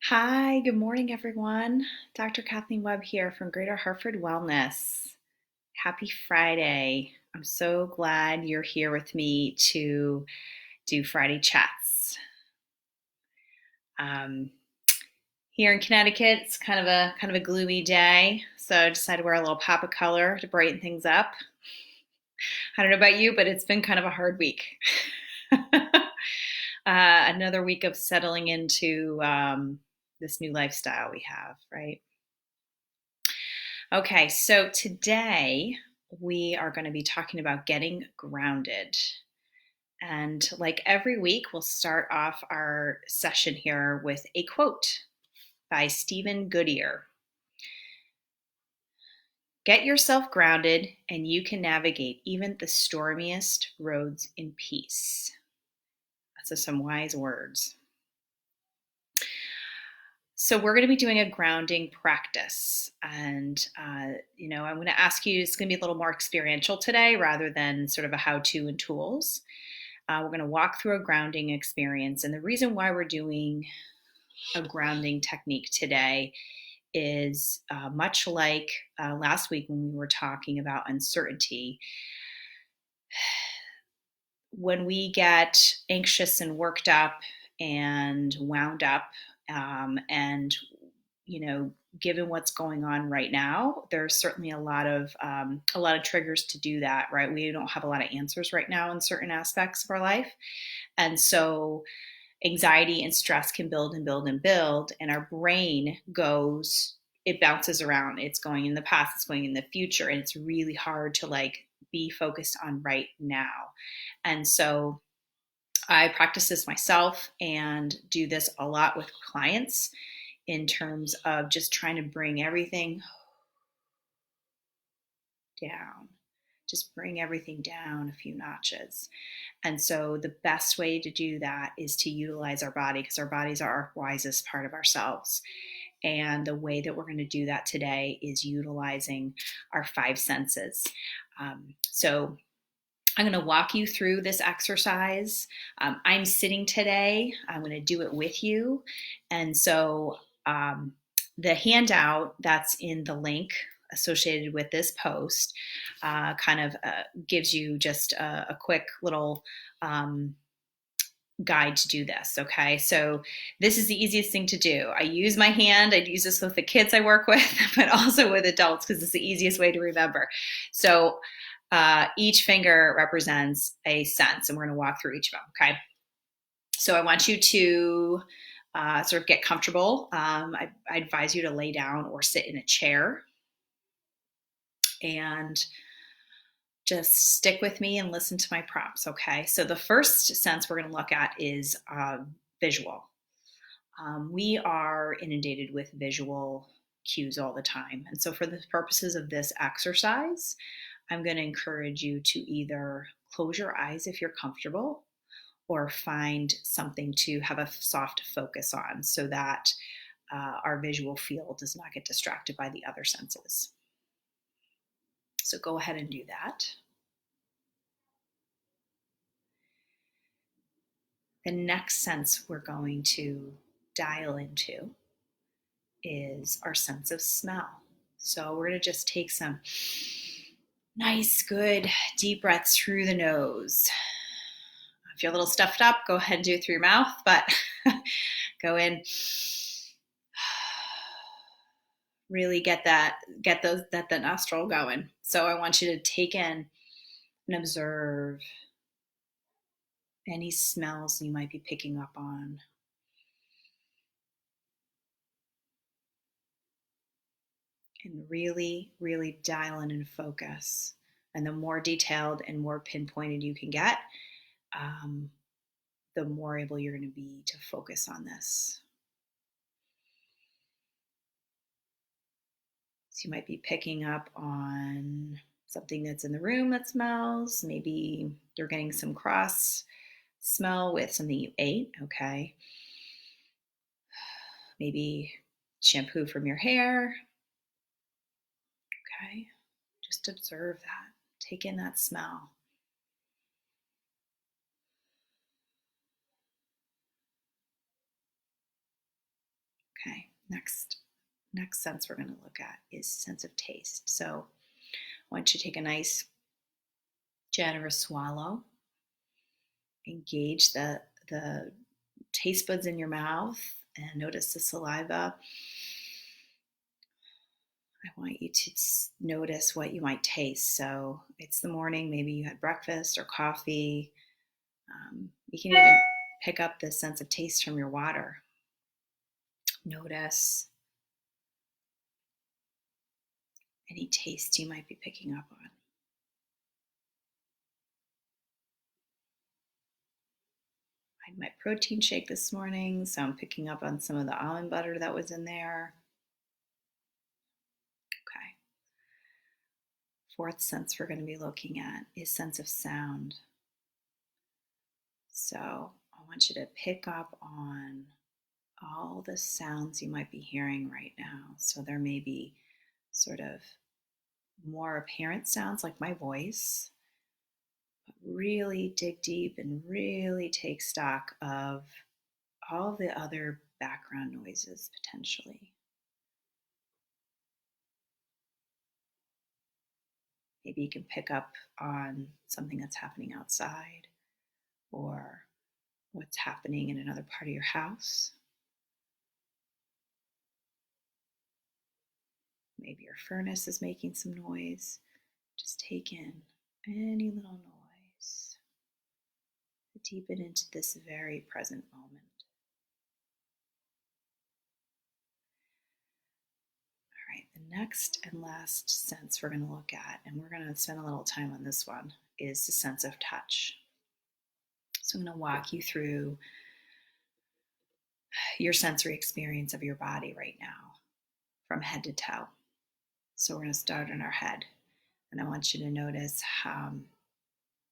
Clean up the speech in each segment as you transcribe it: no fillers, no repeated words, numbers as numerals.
Hi, good morning, everyone. Dr. Kathleen Webb here from Greater Hartford Wellness. Happy Friday. I'm so glad you're here with me to do Friday chats. Um, Here in Connecticut, it's kind of a gloomy day, so I decided to wear a little pop of color to brighten things up. I don't know about you, but it's been kind of a hard week. Another week of settling into this new lifestyle we have, right? Okay, so today we are going to be talking about getting grounded. And like every week, we'll start off our session here with a quote by Stephen Goodyear. Get yourself grounded, and you can navigate even the stormiest roads in peace. That's some wise words. So we're going to be doing a grounding practice, and I'm going to ask you. It's going to be a little more experiential today, rather than sort of a how-to and tools. We're going to walk through a grounding experience, and the reason why we're doing a grounding technique today is much like last week when we were talking about uncertainty. When we get anxious and worked up and wound up, and given what's going on right now, there's certainly a lot of triggers to do that, right? We don't have a lot of answers right now in certain aspects of our life, and so anxiety and stress can build and build and build, and our brain it bounces around. It's going in the past, it's going in the future, and it's really hard to be focused on right now. And so I practice this myself and do this a lot with clients in terms of just trying to bring everything down. Just bring everything down a few notches. And so the best way to do that is to utilize our body, because our bodies are our wisest part of ourselves. And the way that we're going to do that today is utilizing our five senses. So I'm going to walk you through this exercise. I'm sitting today. I'm going to do it with you. And so the handout that's in the link associated with this post gives you just a quick little guide to do this. Okay, so this is the easiest thing to do. I use my hand. I use this with the kids I work with, but also with adults, because it's the easiest way to remember. So each finger represents a sense, and we're going to walk through each of them. Okay, so I want you to sort of get comfortable. I advise you to lay down or sit in a chair, and just stick with me and listen to my prompts. Okay, so the first sense we're going to look at is visual. We are inundated with visual cues all the time, and so for the purposes of this exercise, I'm going to encourage you to either close your eyes if you're comfortable, or find something to have a soft focus on, so that our visual field does not get distracted by the other senses. So go ahead and do that. The next sense we're going to dial into is our sense of smell. So we're going to just take some nice, good, deep breaths through the nose. If you're a little stuffed up, go ahead and do it through your mouth, but go in. Really get that nostril going. So I want you to take in and observe any smells you might be picking up on. And really, really dial in and focus. And the more detailed and more pinpointed you can get, the more able you're going to be to focus on this. So you might be picking up on something that's in the room that smells. Maybe you're getting some cross smell with something you ate. Okay. Maybe shampoo from your hair. Okay. Just observe that. Take in that smell. Okay, next sense we're going to look at is sense of taste. So I want you to take a nice generous swallow. Engage the taste buds in your mouth and notice the saliva. I want you to notice what you might taste. So it's the morning, maybe you had breakfast or coffee. You can even pick up the sense of taste from your water. Notice any taste you might be picking up on. I had my protein shake this morning, so I'm picking up on some of the almond butter that was in there. Okay. Fourth sense we're going to be looking at is sense of sound. So I want you to pick up on all the sounds you might be hearing right now. So there may be sort of more apparent sounds like my voice, but really dig deep and really take stock of all the other background noises potentially. Maybe you can pick up on something that's happening outside or what's happening in another part of your house. Maybe your furnace is making some noise. Just take in any little noise. Deepen into this very present moment. All right, the next and last sense we're going to look at, and we're going to spend a little time on this one, is the sense of touch. So I'm going to walk you through your sensory experience of your body right now from head to toe. So we're going to start in our head, and I want you to notice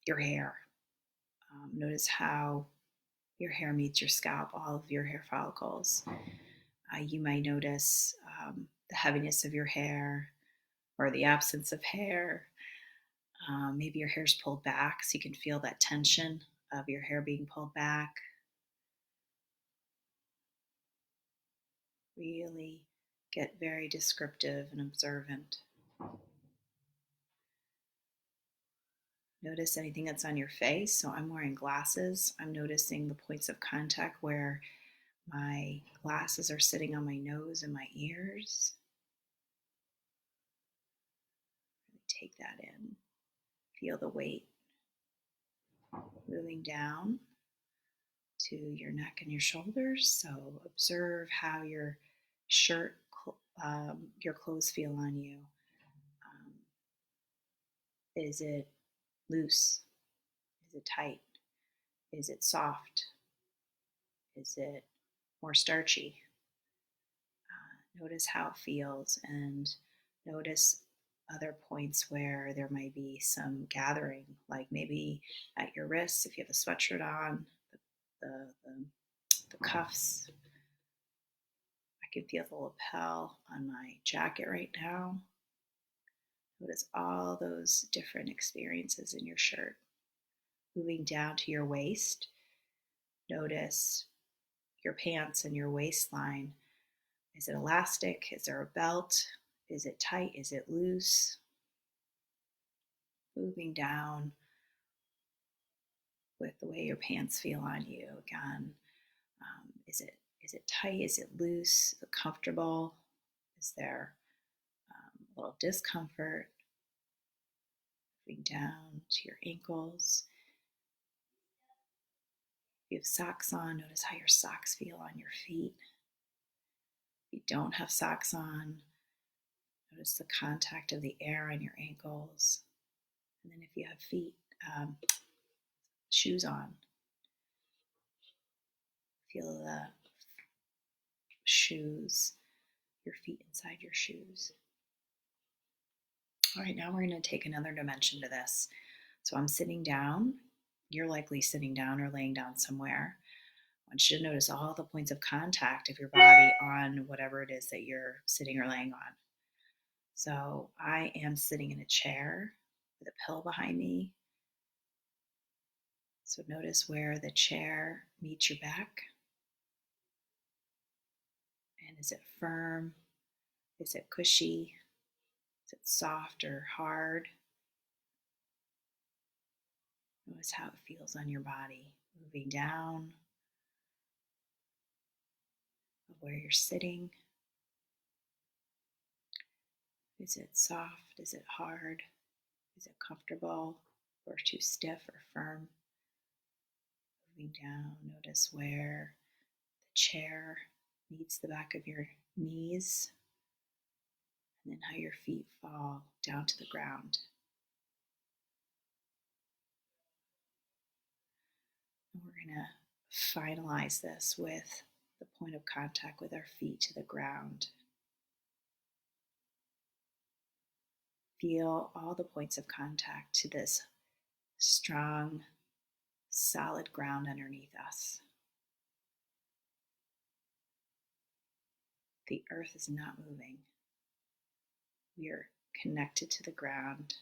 your hair. Notice how your hair meets your scalp, all of your hair follicles. You might notice the heaviness of your hair or the absence of hair. Maybe your hair's pulled back, so you can feel that tension of your hair being pulled back. Really get very descriptive and observant. Notice anything that's on your face. So I'm wearing glasses. I'm noticing the points of contact where my glasses are sitting on my nose and my ears. Really take that in. Feel the weight moving down to your neck and your shoulders. So observe how your shirt, your clothes feel on you. Is it loose? Is it tight? Is it soft? Is it more starchy? Notice how it feels and notice other points where there might be some gathering, like maybe at your wrists if you have a sweatshirt on, the, the, the cuffs. I can feel the lapel on my jacket right now. Notice all those different experiences in your shirt. Moving down to your waist, notice your pants and your waistline. Is it elastic? Is there a belt? Is it tight? Is it loose? Moving down with the way your pants feel on you. Again, is it tight? Is it loose? Is it comfortable? Is there a little discomfort? Moving down to your ankles. If you have socks on, notice how your socks feel on your feet. If you don't have socks on, notice the contact of the air on your ankles. And then if you have shoes on, feel the shoes, your feet inside your shoes. All right, now we're going to take another dimension to this. So I'm sitting down. You're likely sitting down or laying down somewhere. I want you to notice all the points of contact of your body on whatever it is that you're sitting or laying on. So I am sitting in a chair with a pillow behind me. So notice where the chair meets your back. And is it firm? Is it cushy? Is it soft or hard? Notice how it feels on your body, moving down of where you're sitting. Is it soft? Is it hard? Is it comfortable or too stiff or firm? Moving down, notice where the chair meets the back of your knees, and then how your feet fall down to the ground. And we're going to finalize this with the point of contact with our feet to the ground. Feel all the points of contact to this strong, solid ground underneath us. The earth is not moving. We are connected to the ground.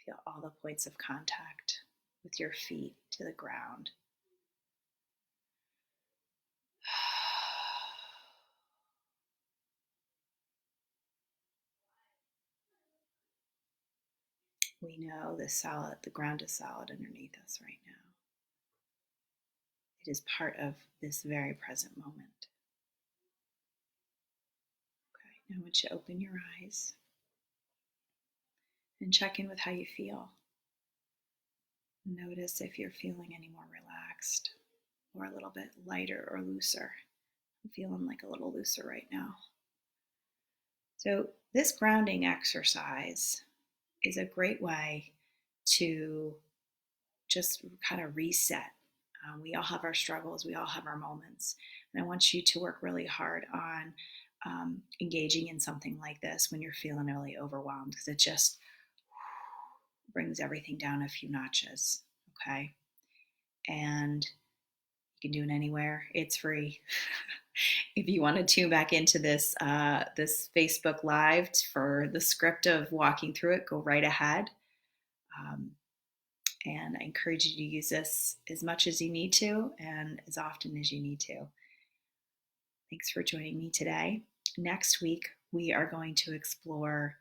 Feel all the points of contact with your feet to the ground. We know the ground is solid underneath us right now. It is part of this very present moment. Okay, now I want you to open your eyes and check in with how you feel. Notice if you're feeling any more relaxed or a little bit lighter or looser. I'm feeling like a little looser right now. So this grounding exercise is a great way to just kind of reset. We all have our struggles, we all have our moments. And I want you to work really hard on engaging in something like this when you're feeling really overwhelmed, because it just brings everything down a few notches, okay? And you can do it anywhere. It's free. If you want to tune back into this this Facebook Live for the script of walking through it, go right ahead. And I encourage you to use this as much as you need to and as often as you need to. Thanks for joining me today. Next week, we are going to explore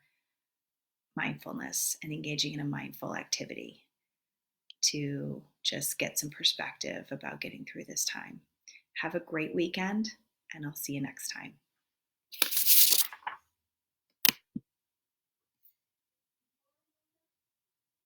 mindfulness and engaging in a mindful activity to just get some perspective about getting through this time. Have a great weekend, and I'll see you next time.